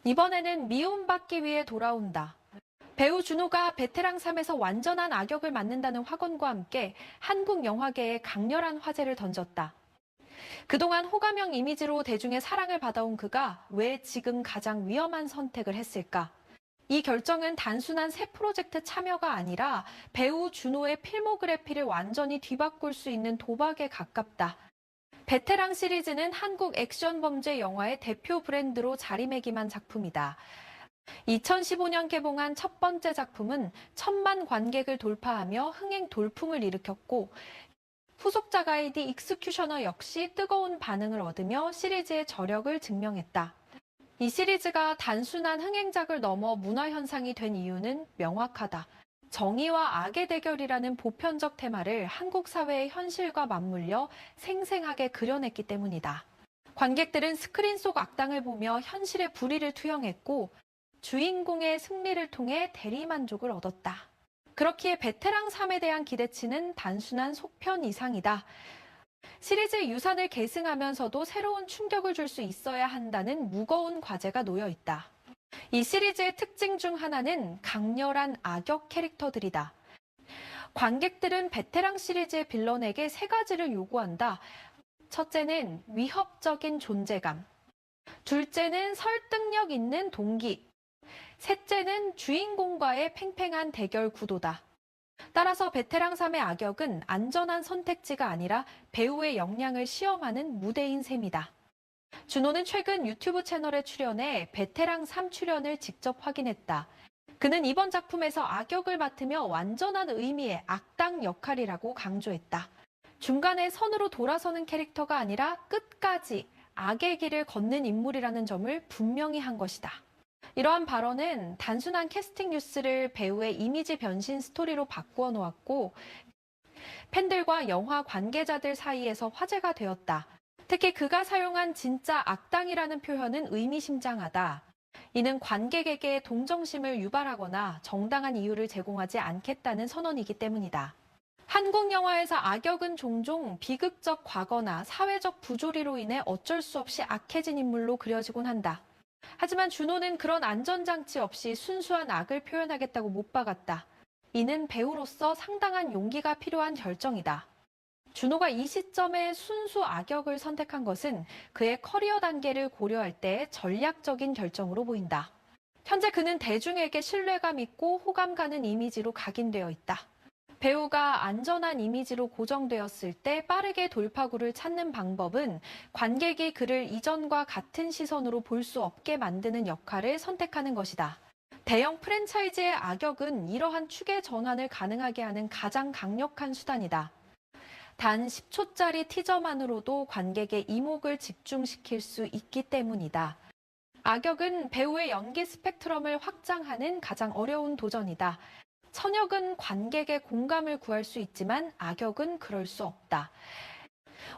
이번에는 미움받기 위해 돌아온다. 배우 준호가 베테랑 3에서 완전한 악역을 맡는다는 확언과 함께 한국 영화계에 강렬한 화제를 던졌다. 그동안 호감형 이미지로 대중의 사랑을 받아온 그가 왜 지금 가장 위험한 선택을 했을까? 이 결정은 단순한 새 프로젝트 참여가 아니라 배우 준호의 필모그래피를 완전히 뒤바꿀 수 있는 도박에 가깝다. 베테랑 시리즈는 한국 액션 범죄 영화의 대표 브랜드로 자리매김한 작품이다. 2015년 개봉한 첫 번째 작품은 1,000만 관객을 돌파하며 흥행 돌풍을 일으켰고, 후속작가 디 익스큐셔너 역시 뜨거운 반응을 얻으며 시리즈의 저력을 증명했다. 이 시리즈가 단순한 흥행작을 넘어 문화현상이 된 이유는 명확하다. 정의와 악의 대결이라는 보편적 테마를 한국 사회의 현실과 맞물려 생생하게 그려냈기 때문이다. 관객들은 스크린 속 악당을 보며 현실의 불의를 투영했고, 주인공의 승리를 통해 대리만족을 얻었다. 그렇기에 베테랑 3에 대한 기대치는 단순한 속편 이상이다. 시리즈의 유산을 계승하면서도 새로운 충격을 줄 수 있어야 한다는 무거운 과제가 놓여 있다. 이 시리즈의 특징 중 하나는 강렬한 악역 캐릭터들이다. 관객들은 베테랑 시리즈의 빌런에게 세 가지를 요구한다. 첫째는 위협적인 존재감. 둘째는 설득력 있는 동기. 셋째는 주인공과의 팽팽한 대결 구도다. 따라서 베테랑 3의 악역은 안전한 선택지가 아니라 배우의 역량을 시험하는 무대인 셈이다. 준호는 최근 유튜브 채널에 출연해 베테랑 3 출연을 직접 확인했다. 그는 이번 작품에서 악역을 맡으며 완전한 의미의 악당 역할이라고 강조했다. 중간에 선으로 돌아서는 캐릭터가 아니라 끝까지 악의 길을 걷는 인물이라는 점을 분명히 한 것이다. 이러한 발언은 단순한 캐스팅 뉴스를 배우의 이미지 변신 스토리로 바꾸어 놓았고, 팬들과 영화 관계자들 사이에서 화제가 되었다. 특히 그가 사용한 진짜 악당이라는 표현은 의미심장하다. 이는 관객에게 동정심을 유발하거나 정당한 이유를 제공하지 않겠다는 선언이기 때문이다. 한국 영화에서 악역은 종종 비극적 과거나 사회적 부조리로 인해 어쩔 수 없이 악해진 인물로 그려지곤 한다. 하지만 준호는 그런 안전장치 없이 순수한 악을 표현하겠다고 못 박았다. 이는 배우로서 상당한 용기가 필요한 결정이다. 준호가 이 시점에 순수 악역을 선택한 것은 그의 커리어 단계를 고려할 때 전략적인 결정으로 보인다. 현재 그는 대중에게 신뢰감 있고 호감 가는 이미지로 각인되어 있다. 배우가 안전한 이미지로 고정되었을 때 빠르게 돌파구를 찾는 방법은 관객이 그를 이전과 같은 시선으로 볼 수 없게 만드는 역할을 선택하는 것이다. 대형 프랜차이즈의 악역은 이러한 축의 전환을 가능하게 하는 가장 강력한 수단이다. 단 10초짜리 티저만으로도 관객의 이목을 집중시킬 수 있기 때문이다. 악역은 배우의 연기 스펙트럼을 확장하는 가장 어려운 도전이다. 선역은 관객의 공감을 구할 수 있지만 악역은 그럴 수 없다.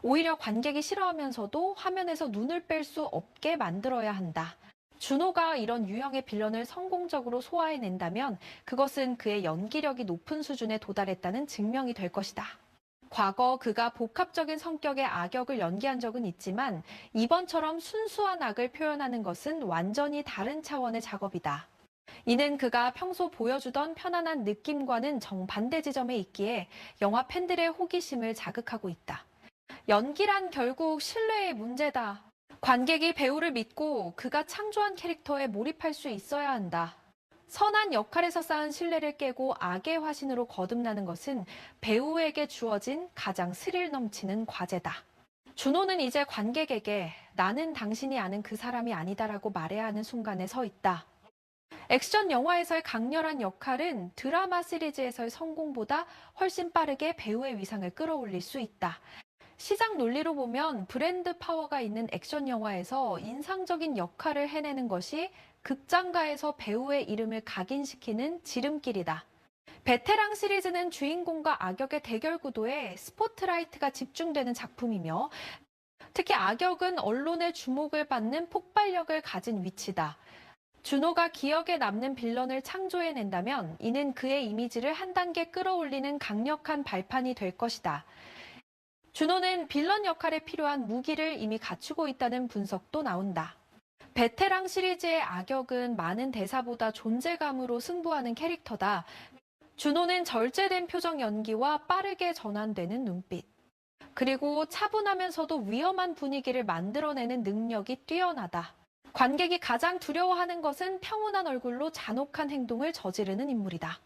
오히려 관객이 싫어하면서도 화면에서 눈을 뺄 수 없게 만들어야 한다. 준호가 이런 유형의 빌런을 성공적으로 소화해낸다면 그것은 그의 연기력이 높은 수준에 도달했다는 증명이 될 것이다. 과거 그가 복합적인 성격의 악역을 연기한 적은 있지만 이번처럼 순수한 악을 표현하는 것은 완전히 다른 차원의 작업이다. 이는 그가 평소 보여주던 편안한 느낌과는 정반대 지점에 있기에 영화 팬들의 호기심을 자극하고 있다. 연기란 결국 신뢰의 문제다. 관객이 배우를 믿고 그가 창조한 캐릭터에 몰입할 수 있어야 한다. 선한 역할에서 쌓은 신뢰를 깨고 악의 화신으로 거듭나는 것은 배우에게 주어진 가장 스릴 넘치는 과제다. 준호는 이제 관객에게 나는 당신이 아는 그 사람이 아니다라고 말해야 하는 순간에 서 있다. 액션 영화에서의 강렬한 역할은 드라마 시리즈에서의 성공보다 훨씬 빠르게 배우의 위상을 끌어올릴 수 있다. 시장 논리로 보면 브랜드 파워가 있는 액션 영화에서 인상적인 역할을 해내는 것이 극장가에서 배우의 이름을 각인시키는 지름길이다. 베테랑 시리즈는 주인공과 악역의 대결 구도에 스포트라이트가 집중되는 작품이며 특히 악역은 언론의 주목을 받는 폭발력을 가진 위치다. 준호가 기억에 남는 빌런을 창조해낸다면 이는 그의 이미지를 한 단계 끌어올리는 강력한 발판이 될 것이다. 준호는 빌런 역할에 필요한 무기를 이미 갖추고 있다는 분석도 나온다. 베테랑 시리즈의 악역은 많은 대사보다 존재감으로 승부하는 캐릭터다. 준호는 절제된 표정 연기와 빠르게 전환되는 눈빛, 그리고 차분하면서도 위험한 분위기를 만들어내는 능력이 뛰어나다. 관객이 가장 두려워하는 것은 평온한 얼굴로 잔혹한 행동을 저지르는 인물이다.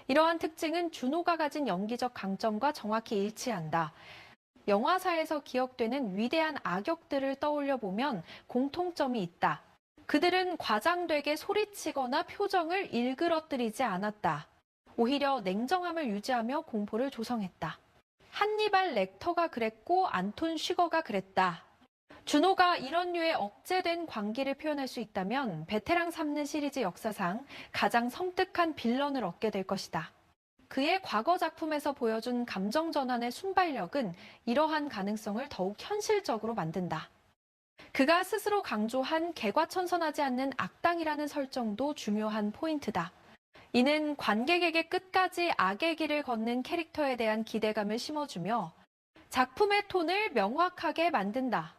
이러한 특징은 준호가 가진 연기적 강점과 정확히 일치한다. 영화사에서 기억되는 위대한 악역들을 떠올려 보면 공통점이 있다. 그들은 과장되게 소리치거나 표정을 일그러뜨리지 않았다. 오히려 냉정함을 유지하며 공포를 조성했다. 한니발 렉터가 그랬고 안톤 쉬거가 그랬다. 준호가 이런 류의 억제된 광기를 표현할 수 있다면 베테랑 삼는 시리즈 역사상 가장 섬뜩한 빌런을 얻게 될 것이다. 그의 과거 작품에서 보여준 감정 전환의 순발력은 이러한 가능성을 더욱 현실적으로 만든다. 그가 스스로 강조한 개과천선하지 않는 악당이라는 설정도 중요한 포인트다. 이는 관객에게 끝까지 악의 길을 걷는 캐릭터에 대한 기대감을 심어주며 작품의 톤을 명확하게 만든다.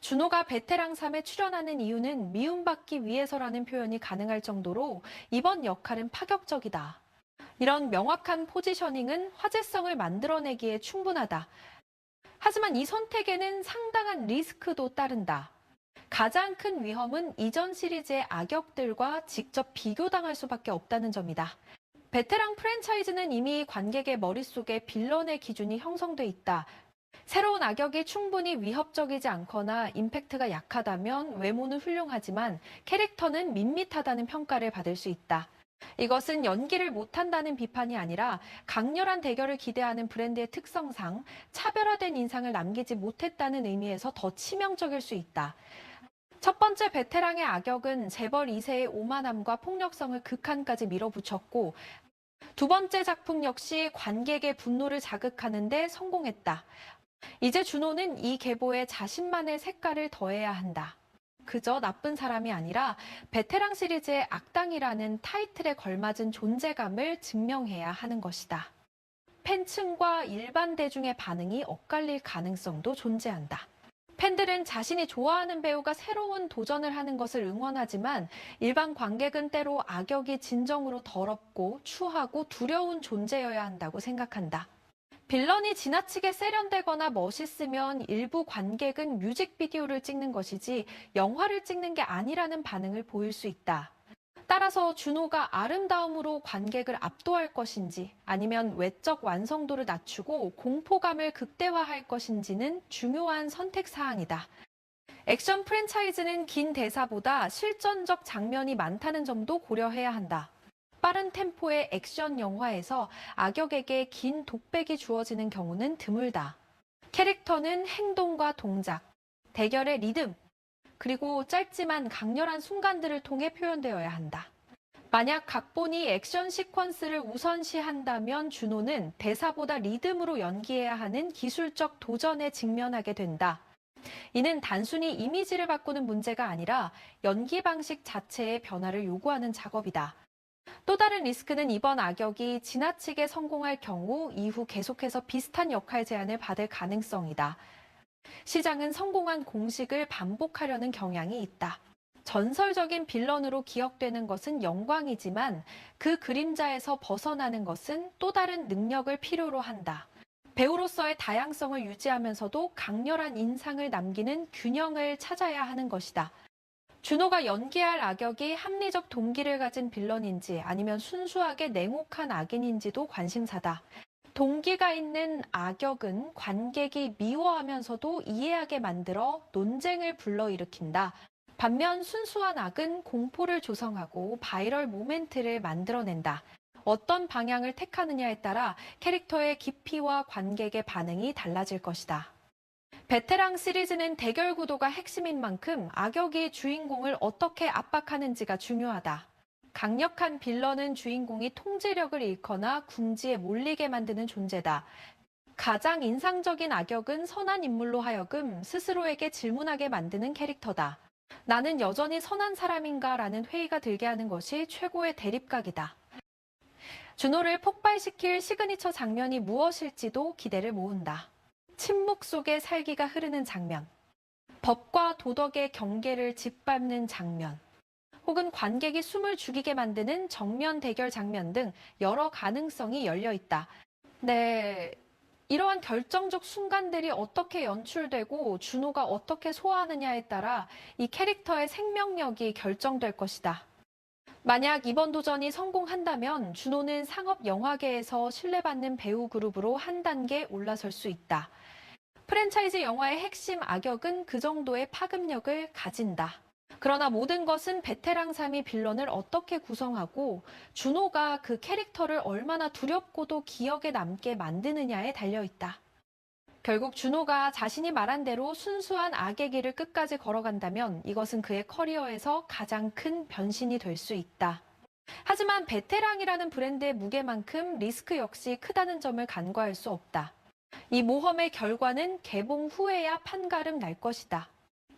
준호가 베테랑 3에 출연하는 이유는 미움받기 위해서라는 표현이 가능할 정도로 이번 역할은 파격적이다. 이런 명확한 포지셔닝은 화제성을 만들어내기에 충분하다. 하지만 이 선택에는 상당한 리스크도 따른다. 가장 큰 위험은 이전 시리즈의 악역들과 직접 비교당할 수밖에 없다는 점이다. 베테랑 프랜차이즈는 이미 관객의 머릿속에 빌런의 기준이 형성돼 있다. 새로운 악역이 충분히 위협적이지 않거나 임팩트가 약하다면 외모는 훌륭하지만 캐릭터는 밋밋하다는 평가를 받을 수 있다. 이것은 연기를 못한다는 비판이 아니라 강렬한 대결을 기대하는 브랜드의 특성상 차별화된 인상을 남기지 못했다는 의미에서 더 치명적일 수 있다. 첫 번째 베테랑의 악역은 재벌 2세의 오만함과 폭력성을 극한까지 밀어붙였고, 두 번째 작품 역시 관객의 분노를 자극하는 데 성공했다. 이제 준호는 이 계보에 자신만의 색깔을 더해야 한다. 그저 나쁜 사람이 아니라 베테랑 시리즈의 악당이라는 타이틀에 걸맞은 존재감을 증명해야 하는 것이다. 팬층과 일반 대중의 반응이 엇갈릴 가능성도 존재한다. 팬들은 자신이 좋아하는 배우가 새로운 도전을 하는 것을 응원하지만 일반 관객은 때로 악역이 진정으로 더럽고 추하고 두려운 존재여야 한다고 생각한다. 빌런이 지나치게 세련되거나 멋있으면 일부 관객은 뮤직비디오를 찍는 것이지 영화를 찍는 게 아니라는 반응을 보일 수 있다. 따라서 준호가 아름다움으로 관객을 압도할 것인지 아니면 외적 완성도를 낮추고 공포감을 극대화할 것인지는 중요한 선택 사항이다. 액션 프랜차이즈는 긴 대사보다 실전적 장면이 많다는 점도 고려해야 한다. 빠른 템포의 액션 영화에서 악역에게 긴 독백이 주어지는 경우는 드물다. 캐릭터는 행동과 동작, 대결의 리듬, 그리고 짧지만 강렬한 순간들을 통해 표현되어야 한다. 만약 각본이 액션 시퀀스를 우선시한다면 준호는 대사보다 리듬으로 연기해야 하는 기술적 도전에 직면하게 된다. 이는 단순히 이미지를 바꾸는 문제가 아니라 연기 방식 자체의 변화를 요구하는 작업이다. 또 다른 리스크는 이번 악역이 지나치게 성공할 경우 이후 계속해서 비슷한 역할 제안을 받을 가능성이다. 시장은 성공한 공식을 반복하려는 경향이 있다. 전설적인 빌런으로 기억되는 것은 영광이지만 그 그림자에서 벗어나는 것은 또 다른 능력을 필요로 한다. 배우로서의 다양성을 유지하면서도 강렬한 인상을 남기는 균형을 찾아야 하는 것이다. 준호가 연기할 악역이 합리적 동기를 가진 빌런인지 아니면 순수하게 냉혹한 악인인지도 관심사다. 동기가 있는 악역은 관객이 미워하면서도 이해하게 만들어 논쟁을 불러일으킨다. 반면 순수한 악은 공포를 조성하고 바이럴 모멘트를 만들어낸다. 어떤 방향을 택하느냐에 따라 캐릭터의 깊이와 관객의 반응이 달라질 것이다. 베테랑 시리즈는 대결 구도가 핵심인 만큼 악역이 주인공을 어떻게 압박하는지가 중요하다. 강력한 빌런은 주인공이 통제력을 잃거나 궁지에 몰리게 만드는 존재다. 가장 인상적인 악역은 선한 인물로 하여금 스스로에게 질문하게 만드는 캐릭터다. 나는 여전히 선한 사람인가? 라는 회의가 들게 하는 것이 최고의 대립각이다. 준호를 폭발시킬 시그니처 장면이 무엇일지도 기대를 모은다. 침묵 속에 살기가 흐르는 장면. 법과 도덕의 경계를 짓밟는 장면, 혹은 관객이 숨을 죽이게 만드는 정면 대결 장면 등 여러 가능성이 열려 있다. 네. 이러한 결정적 순간들이 어떻게 연출되고 준호가 어떻게 소화하느냐에 따라 이 캐릭터의 생명력이 결정될 것이다. 만약 이번 도전이 성공한다면 준호는 상업 영화계에서 신뢰받는 배우 그룹으로 한 단계 올라설 수 있다. 프랜차이즈 영화의 핵심 악역은 그 정도의 파급력을 가진다. 그러나 모든 것은 베테랑 3이 빌런을 어떻게 구성하고 준호가 그 캐릭터를 얼마나 두렵고도 기억에 남게 만드느냐에 달려있다. 결국 준호가 자신이 말한 대로 순수한 악의 길을 끝까지 걸어간다면 이것은 그의 커리어에서 가장 큰 변신이 될 수 있다. 하지만 베테랑이라는 브랜드의 무게만큼 리스크 역시 크다는 점을 간과할 수 없다. 이 모험의 결과는 개봉 후에야 판가름 날 것이다.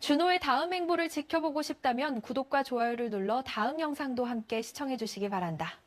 준호의 다음 행보를 지켜보고 싶다면 구독과 좋아요를 눌러 다음 영상도 함께 시청해 주시기 바란다.